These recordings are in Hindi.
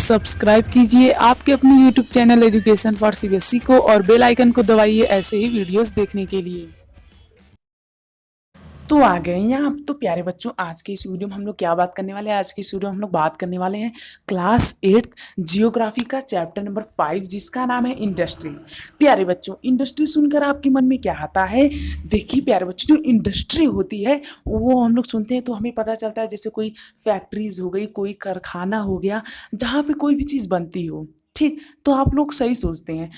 सब्सक्राइब कीजिए आपके अपने YouTube channel education for CBSE को और बेल आइकन को दबाइए ऐसे ही वीडियोस देखने के लिए। तो आ गए हैं आप तो प्यारे बच्चों, आज के इस वीडियो में हम लोग क्या बात करने वाले हैं। आज की इस वीडियो में हम लोग बात करने वाले हैं क्लास 8 जियोग्राफी का चैप्टर नंबर 5 जिसका नाम है इंडस्ट्रीज। प्यारे बच्चों, इंडस्ट्री सुनकर आपके मन में क्या आता है? देखिए प्यारे बच्चों, जो इंडस्ट्री होती है वो हम लोग सुनते हैं तो हमें पता चलता है जैसे कोई फैक्ट्रीज हो गई, कोई कारखाना हो गया, जहाँ पे कोई भी चीज़ बनती हो। ठीक, तो आप लोग सही सोचते हैं।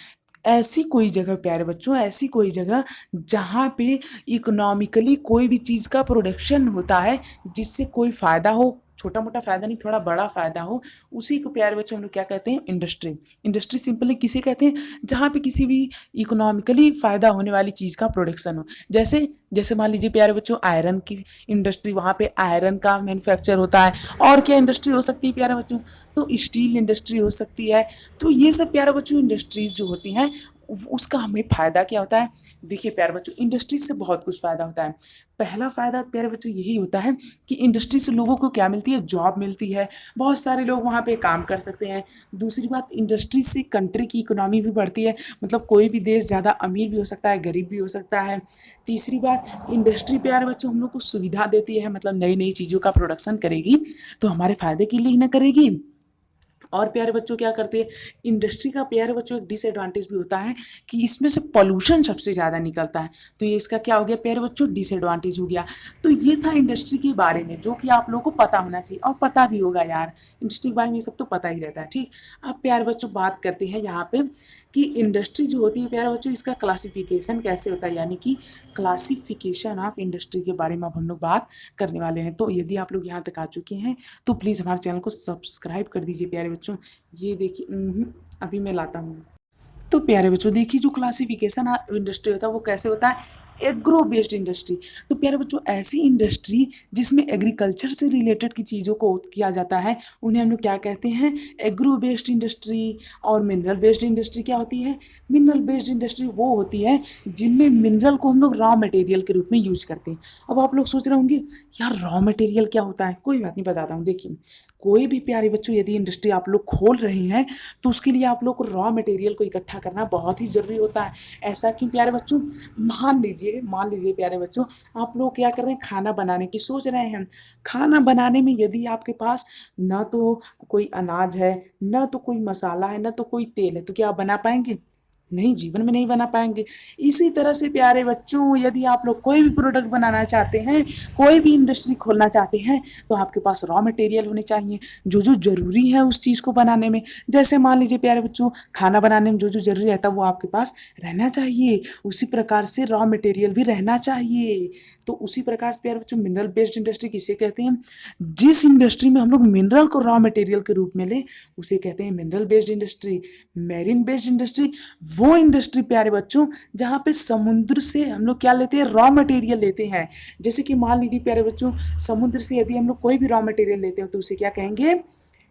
ऐसी कोई जगह प्यारे बच्चों, ऐसी कोई जगह जहाँ पे इकोनॉमिकली कोई भी चीज़ का प्रोडक्शन होता है जिससे कोई फ़ायदा हो, छोटा मोटा फ़ायदा नहीं, थोड़ा बड़ा फ़ायदा हो, उसी को प्यारे बच्चों हम लोग क्या कहते हैं? इंडस्ट्री। इंडस्ट्री सिंपली किसे कहते हैं? जहाँ पे किसी भी इकोनॉमिकली फ़ायदा होने वाली चीज़ का प्रोडक्शन हो। जैसे जैसे मान लीजिए प्यारे बच्चों, आयरन की इंडस्ट्री, वहाँ पे आयरन का मैन्युफैक्चर होता है। और क्या इंडस्ट्री हो सकती है प्यारे बच्चों? तो स्टील इंडस्ट्री हो सकती है। तो ये सब प्यारे बच्चों इंडस्ट्रीज जो होती हैं उसका हमें फ़ायदा क्या होता है? देखिए प्यारे बच्चों, इंडस्ट्री से बहुत कुछ फ़ायदा होता है। पहला फ़ायदा प्यारे बच्चों यही होता है कि इंडस्ट्री से लोगों को क्या मिलती है? जॉब मिलती है, बहुत सारे लोग वहाँ पे काम कर सकते हैं। दूसरी बात, इंडस्ट्री से कंट्री की इकोनॉमी भी बढ़ती है, मतलब कोई भी देश ज़्यादा अमीर भी हो सकता है, गरीब भी हो सकता है। तीसरी बात, इंडस्ट्री प्यारे बच्चों हम लोग को सुविधा देती है, मतलब नई नई चीज़ों का प्रोडक्शन करेगी तो हमारे फ़ायदे के लिए ही ना करेगी। और प्यारे बच्चों क्या करती है इंडस्ट्री का? प्यारे बच्चों एक डिसएडवांटेज भी होता है कि इसमें से पोल्यूशन सबसे ज़्यादा निकलता है। तो ये इसका क्या हो गया प्यारे बच्चों? डिसएडवांटेज हो गया। तो ये था इंडस्ट्री के बारे में जो कि आप लोगों को पता होना चाहिए, और पता भी होगा यार, इंडस्ट्री के बारे में ये सब तो पता ही रहता है। ठीक, अब प्यारे बच्चों बात करते हैं यहाँ पे कि इंडस्ट्री जो होती है प्यारे बच्चों इसका क्लासिफिकेशन कैसे होता है, यानी कि क्लासिफिकेशन ऑफ इंडस्ट्री के बारे में अब हम लोग बात करने वाले हैं। तो यदि आप लोग यहाँ तक आ चुके हैं तो प्लीज़ हमारे चैनल को सब्सक्राइब कर दीजिए प्यारे बच्चों। ये देखिए अभी मैं लाता हूँ। तो प्यारे बच्चों देखिए, जो क्लासिफिकेशन इंडस्ट्री होता है वो कैसे होता है? Agro based industry. तो प्यारे बच्चों ऐसी इंडस्ट्री जिसमें एग्रीकल्चर से रिलेटेड की चीज़ों को किया जाता है उन्हें हम लोग क्या कहते हैं? Agro based industry. और मिनरल बेस्ड इंडस्ट्री क्या होती है? मिनरल बेस्ड इंडस्ट्री वो होती है जिनमें मिनरल को हम लोग रॉ मटेरियल के रूप में यूज करते हैं। अब आप लोग सोच रहे होंगे यार रॉ मटेरियल क्या होता है? कोई बात नहीं, बता रहा हूँ। देखिए, कोई भी प्यारे बच्चों यदि इंडस्ट्री आप लोग खोल रहे हैं तो उसके लिए आप लोग को रॉ मटेरियल को इकट्ठा करना बहुत ही ज़रूरी होता है। ऐसा क्यों प्यारे बच्चों? मान लीजिए प्यारे बच्चों, आप लोग क्या कर रहे हैं? खाना बनाने की सोच रहे हैं। खाना बनाने में यदि आपके पास ना तो कोई अनाज है, ना तो कोई मसाला है, ना तो कोई तेल है, तो क्या आप बना पाएंगे? नहीं, जीवन में नहीं बना पाएंगे। इसी तरह से प्यारे बच्चों यदि आप लोग कोई भी प्रोडक्ट बनाना चाहते हैं, कोई भी इंडस्ट्री खोलना चाहते हैं, तो आपके पास रॉ मटेरियल होने चाहिए जो जो ज़रूरी है उस चीज़ को बनाने में। जैसे मान लीजिए प्यारे बच्चों, खाना बनाने में जो जो ज़रूरी रहता है वो आपके पास रहना चाहिए, उसी प्रकार से रॉ मटेरियल भी रहना चाहिए। तो उसी प्रकार से प्यारे बच्चों मिनरल बेस्ड इंडस्ट्री किसे कहते हैं? जिस इंडस्ट्री में हम लोग मिनरल को रॉ मटेरियल के रूप में लें उसे कहते हैं mineral based industry. Marine based industry वो इंडस्ट्री प्यारे बच्चों जहाँ पे समुद्र से हम लोग क्या लेते हैं? रॉ मटेरियल लेते हैं। जैसे कि मान लीजिए प्यारे बच्चों, समुद्र से यदि हम लोग कोई भी रॉ मटेरियल लेते हैं तो उसे क्या कहेंगे?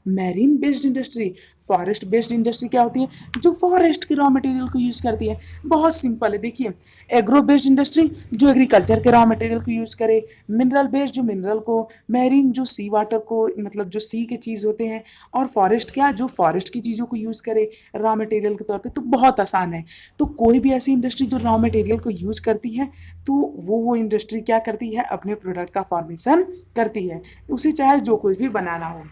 Marine based industry. Forest based industry क्या होती है? जो फॉरेस्ट के रॉ मटेरियल को यूज़ करती है। बहुत सिंपल है, देखिए। एग्रो बेस्ड इंडस्ट्री जो एग्रीकल्चर के रॉ मटेरियल को यूज़ करे। मिनरल बेस्ड जो मिनरल को, मैरीन जो सी वाटर को, मतलब जो सी के चीज़ होते हैं। और फॉरेस्ट क्या? जो फॉरेस्ट की चीज़ों को यूज़ करे रॉ मटेरियल के तौर पे। तो बहुत आसान है। तो कोई भी ऐसी इंडस्ट्री जो रॉ मटेरियल को यूज़ करती है तो वो इंडस्ट्री क्या करती है? अपने प्रोडक्ट का फॉर्मेशन करती है, उसे चाहे जो कुछ भी बनाना हो।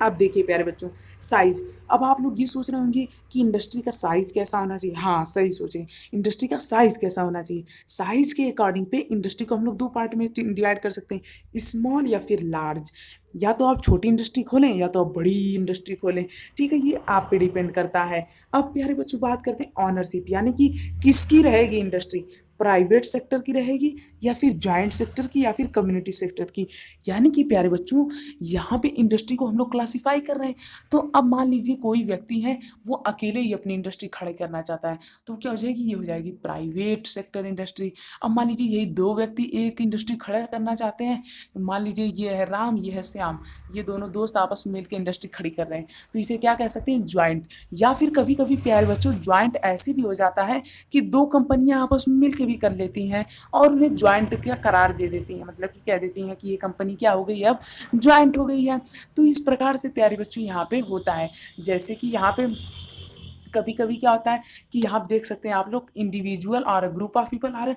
अब देखिए प्यारे बच्चों, साइज़। अब आप लोग ये सोच रहे होंगे कि इंडस्ट्री का साइज़ कैसा होना चाहिए। हाँ सही सोचें, इंडस्ट्री का साइज़ कैसा होना चाहिए? साइज़ के अकॉर्डिंग पे इंडस्ट्री को हम लोग दो पार्ट में डिवाइड कर सकते हैं, स्मॉल या फिर लार्ज। या तो आप छोटी इंडस्ट्री खोलें या तो आप बड़ी इंडस्ट्री खोलें। ठीक है, ये आप पे डिपेंड करता है। अब प्यारे बच्चों बात करते हैं ऑनरशिप, यानी कि किसकी रहेगी इंडस्ट्री? प्राइवेट सेक्टर की रहेगी या फिर जॉइंट सेक्टर की या फिर कम्युनिटी सेक्टर की? यानी कि प्यारे बच्चों यहाँ पे इंडस्ट्री को हम लोग क्लासीफाई कर रहे हैं। तो अब मान लीजिए कोई व्यक्ति है वो अकेले ही अपनी इंडस्ट्री खड़े करना चाहता है, तो क्या हो जाएगी? ये हो जाएगी प्राइवेट सेक्टर इंडस्ट्री। अब मान लीजिए यही दो व्यक्ति एक इंडस्ट्री खड़ा करना चाहते हैं, मान लीजिए ये है राम, ये है श्याम, ये दोनों दोस्त आपस में मिलकर इंडस्ट्री खड़ी कर रहे हैं, तो इसे क्या कह सकते हैं? ज्वाइंट। या फिर कभी कभी प्यारे बच्चों ज्वाइंट ऐसे भी हो जाता है कि दो कंपनियां आपस में मिलकर भी कर लेती हैं और उन्हें ज्वाइंट का करार दे देती हैं, मतलब कि कह देती हैं कि ये कंपनी क्या हो गई, अब ज्वाइंट हो गई है। तो इस प्रकार से प्यारे बच्चों यहाँ पे होता है। जैसे कि यहाँ पे कभी कभी क्या होता है कि यहाँ देख सकते हैं आप लोग, इंडिविजुअल और ग्रुप ऑफ पीपल और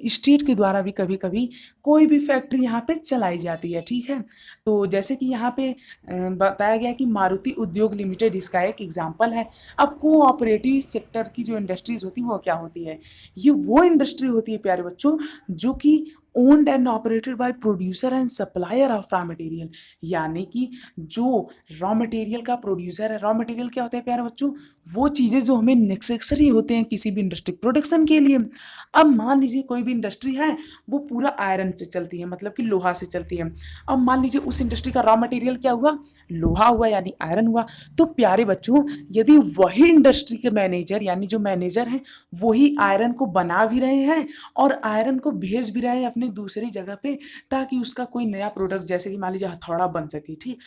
स्टेट के द्वारा भी कभी कभी कोई भी फैक्ट्री यहाँ पे चलाई जाती है, ठीक है। तो जैसे कि यहाँ पे बताया गया कि मारुति उद्योग लिमिटेड इसका एक एग्जाम्पल है। अब कोऑपरेटिव सेक्टर की जो इंडस्ट्रीज होती है वो क्या होती है, ये वो इंडस्ट्री होती है प्यारे बच्चों जो कि owned and operated by producer and supplier of raw material, यानी कि जो रॉ मटेरियल का प्रोड्यूसर है। रॉ मटेरियल क्या होता है प्यारे बच्चों, वो चीज़ें जो हमें नेसेसरी होते हैं किसी भी इंडस्ट्री प्रोडक्शन के लिए। अब मान लीजिए कोई भी इंडस्ट्री है वो पूरा आयरन से चलती है, मतलब कि लोहा से चलती है। अब मान लीजिए उस इंडस्ट्री का रॉ मटेरियल क्या हुआ, लोहा हुआ यानी आयरन हुआ। तो प्यारे बच्चों यदि वही इंडस्ट्री के मैनेजर यानी जो मैनेजर हैं वही आयरन को बना भी रहे हैं और आयरन को भेज भी रहे हैं अपने दूसरी जगह पे, ताकि उसका कोई नया प्रोडक्ट जैसे कि मान लीजिए हथौड़ा बन सके, ठीक।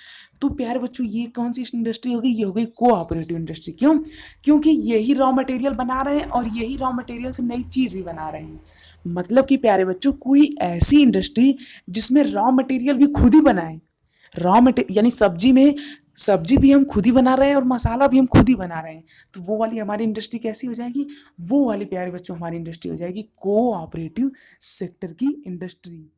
तो प्यारे बच्चों ये कौन सी इंडस्ट्री होगी, ये हो गई कोऑपरेटिव इंडस्ट्री। क्यों, क्योंकि यही रॉ मटेरियल बना रहे हैं और यही रॉ मटेरियल से नई चीज़ भी बना रहे हैं। मतलब कि प्यारे बच्चों कोई ऐसी इंडस्ट्री जिसमें रॉ मटेरियल भी खुद ही बनाए, रॉ मटेरियल यानी सब्जी में सब्जी भी हम खुद ही बना रहे हैं और मसाला भी हम खुद ही बना रहे हैं, तो वो वाली हमारी इंडस्ट्री कैसी हो जाएगी, वो वाली प्यारे बच्चों हमारी इंडस्ट्री हो जाएगी कोऑपरेटिव सेक्टर की इंडस्ट्री।